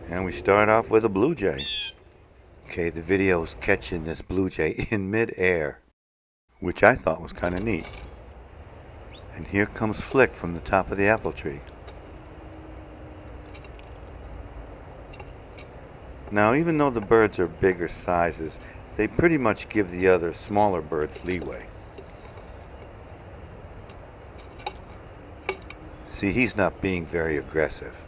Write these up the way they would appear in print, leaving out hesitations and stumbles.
And we start off with a blue jay. Okay, the video is catching this blue jay in mid-air, which I thought was kind of neat. And here comes Flick from the top of the apple tree. Now, even though the birds are bigger sizes, they pretty much give the other smaller birds leeway. See, he's not being very aggressive.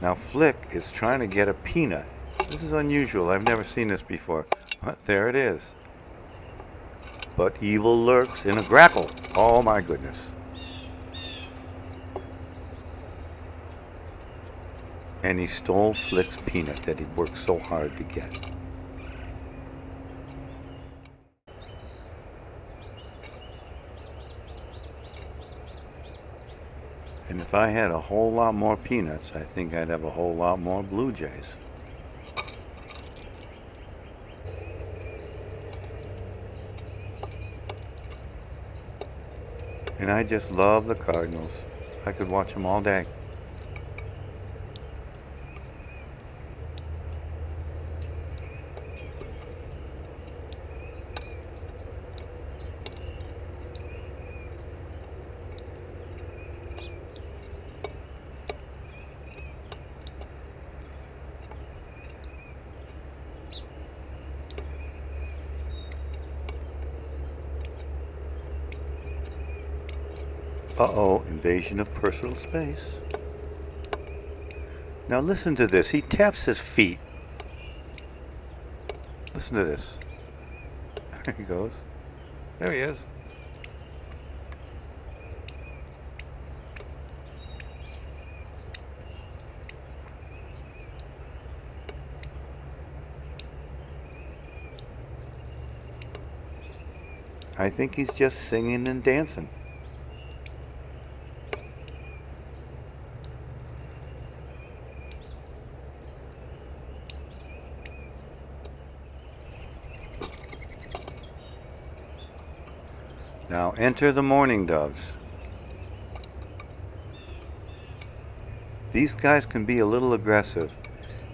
Now Flick is trying to get a peanut. This is unusual. I've never seen this before. But there it is. But evil lurks in a grackle. Oh my goodness. And he stole Flick's peanut that he worked so hard to get. And if I had a whole lot more peanuts, I think I'd have a whole lot more blue jays. And I just love the cardinals. I could watch them all day. Uh-oh, invasion of personal space. Now listen to this. He taps his feet. Listen to this. There he goes. There he is. I think he's just singing and dancing. Now enter the mourning doves. These guys can be a little aggressive,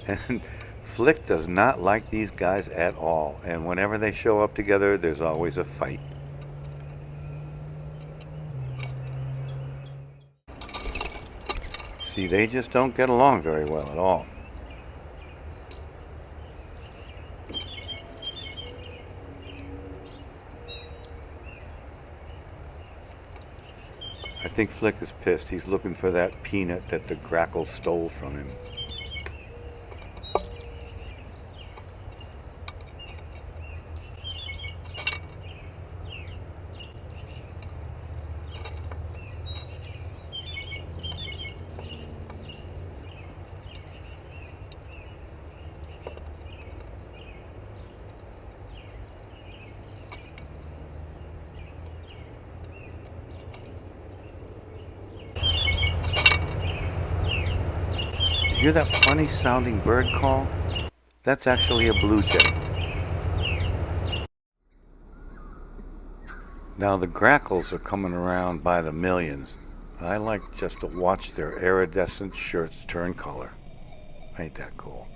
and Flick does not like these guys at all, and whenever they show up together, there's always a fight. See, they just don't get along very well at all. I think Flick is pissed. He's looking for that peanut that the grackle stole from him. You hear that funny sounding bird call? That's actually a blue jay. Now the grackles are coming around by the millions. I like just to watch their iridescent shirts turn color. Ain't that cool?